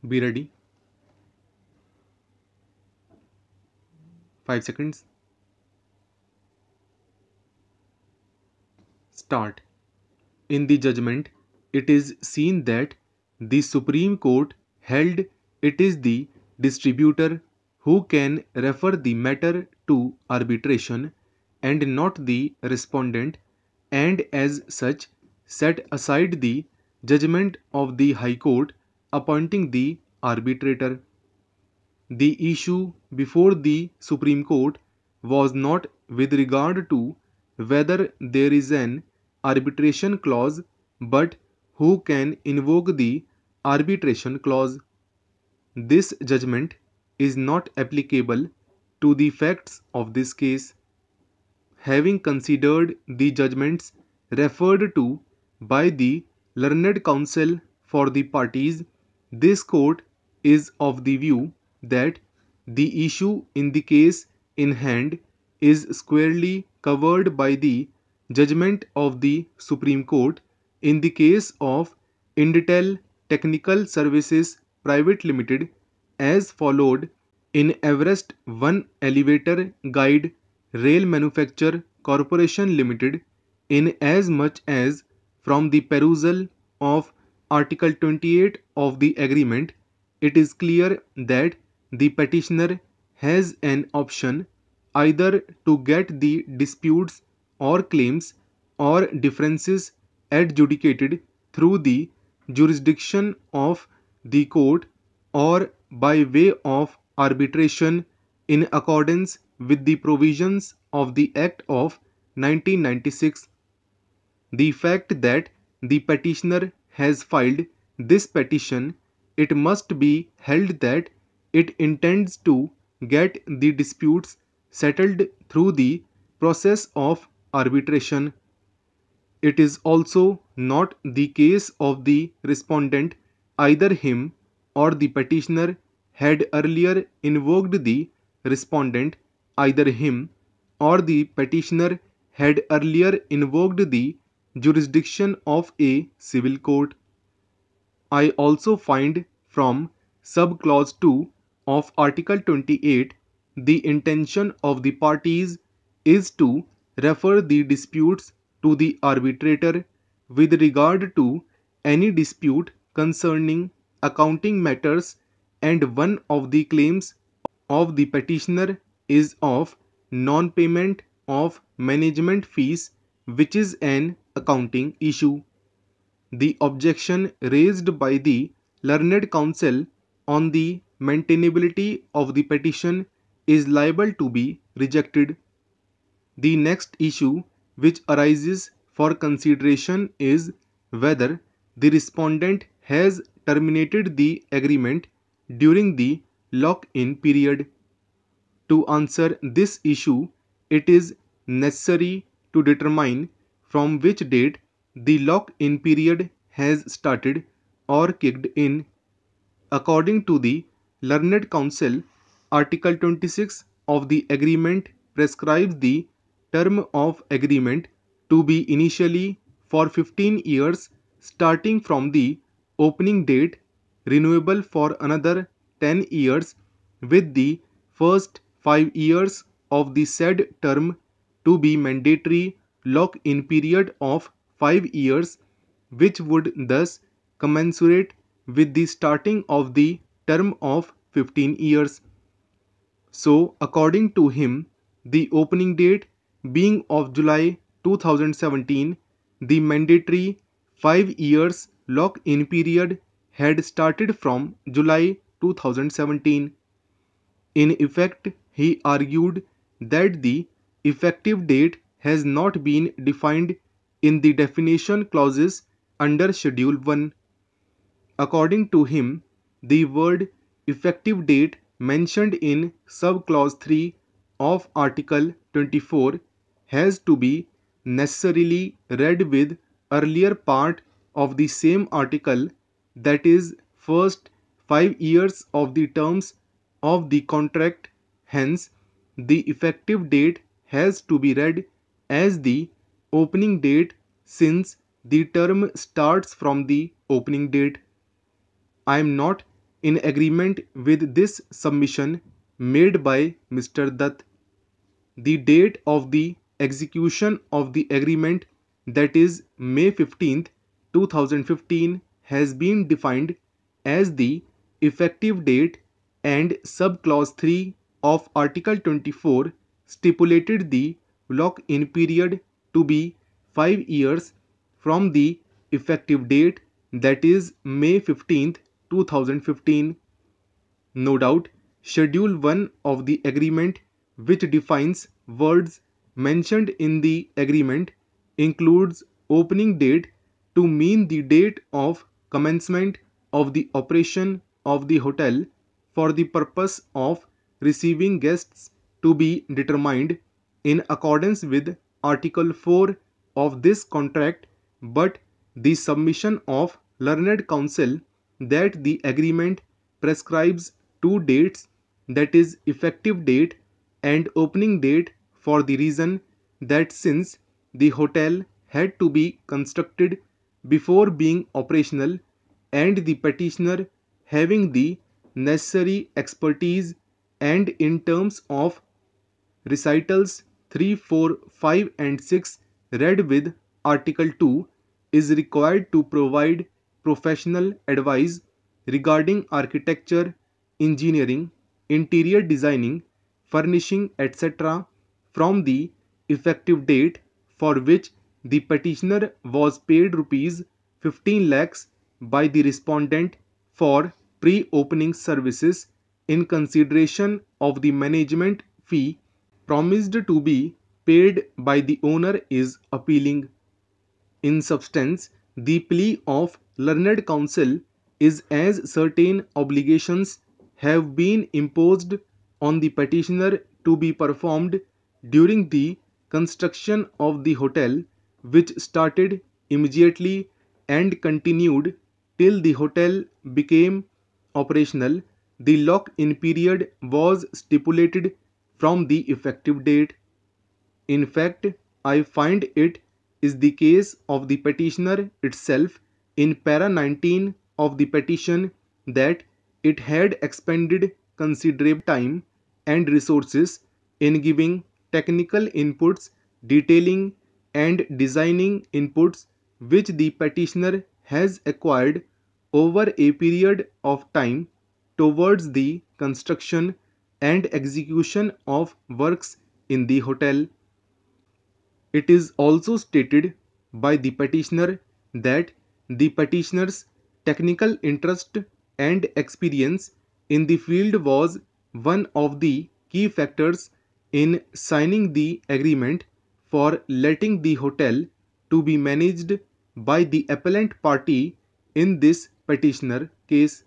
Be ready. 5 seconds. Start. In the judgment, it is seen that the Supreme Court held it is the distributor who can refer the matter to arbitration and not the respondent, and as such set aside the judgment of the High Court appointing the arbitrator. The issue before the Supreme Court was not with regard to whether there is an arbitration clause but who can invoke the arbitration clause. This judgment is not applicable to the facts of this case. Having considered the judgments referred to by the learned counsel for the parties, this court is of the view that the issue in the case in hand is squarely covered by the judgment of the Supreme Court in the case of Inditel Technical Services Private Limited as followed in Everest 1 Elevator Guide Rail Manufacture Corporation Limited, in as much as from the perusal of Article 28 of the agreement, it is clear that the petitioner has an option either to get the disputes or claims or differences adjudicated through the jurisdiction of the court or by way of arbitration in accordance with the provisions of the Act of 1996. The fact that the petitioner has filed this petition, it must be held that it intends to get the disputes settled through the process of arbitration. It is also not the case of the respondent, either him or the petitioner had earlier invoked the respondent, either him or the petitioner had earlier invoked the jurisdiction of a civil court. I also find from subclause 2 of Article 28 the intention of the parties is to refer the disputes to the arbitrator with regard to any dispute concerning accounting matters, and one of the claims of the petitioner is of non-payment of management fees, which is an accounting issue. The objection raised by the learned counsel on the maintainability of the petition is liable to be rejected. The next issue which arises for consideration is whether the respondent has terminated the agreement during the lock-in period. To answer this issue, it is necessary to determine from which date the lock-in period has started or kicked in. According to the learned counsel, Article 26 of the agreement prescribes the term of agreement to be initially for 15 years starting from the opening date, renewable for another 10 years, with the first 5 years of the said term to be mandatory lock-in period of 5 years, which would thus commensurate with the starting of the term of 15 years. So, according to him, the opening date being of July 2017, the mandatory 5 years lock-in period had started from July 2017. In effect, he argued that the effective date has not been defined in the definition clauses under Schedule 1. According to him, the word effective date mentioned in subclause 3 of Article 24 has to be necessarily read with earlier part of the same article, that is, first 5 years of the terms of the contract. Hence, the effective date has to be read as the opening date since the term starts from the opening date. I am not in agreement with this submission made by Mr. Dutt. The date of the execution of the agreement, that is May 15th, 2015, has been defined as the effective date, and subclause 3 of Article 24 stipulated the lock-in period to be 5 years from the effective date, that is May 15th, 2015. No doubt, Schedule 1 of the agreement, which defines words mentioned in the agreement, includes opening date to mean the date of commencement of the operation of the hotel for the purpose of receiving guests, to be determined in accordance with Article 4 of this contract, but the submission of learned counsel that the agreement prescribes two dates, that is effective date and opening date, for the reason that since the hotel had to be constructed before being operational, and the petitioner having the necessary expertise, and in terms of recitals 3, 4, 5, and 6 read with Article 2, is required to provide professional advice regarding architecture, engineering, interior designing, furnishing, etc. from the effective date, for which the petitioner was paid rupees 15 lakhs by the respondent for pre-opening services in consideration of the management fee promised to be paid by the owner, is appealing. In substance, the plea of learned counsel is as certain obligations have been imposed on the petitioner to be performed during the construction of the hotel, which started immediately and continued till the hotel became operational. The lock-in period was stipulated from the effective date. In fact, I find it is the case of the petitioner itself in para 19 of the petition that it had expended considerable time and resources in giving technical inputs, detailing and designing inputs, which the petitioner has acquired over a period of time towards the construction and execution of works in the hotel. It is also stated by the petitioner that the petitioner's technical interest and experience in the field was one of the key factors in signing the agreement for letting the hotel to be managed by the appellant party in this petitioner case.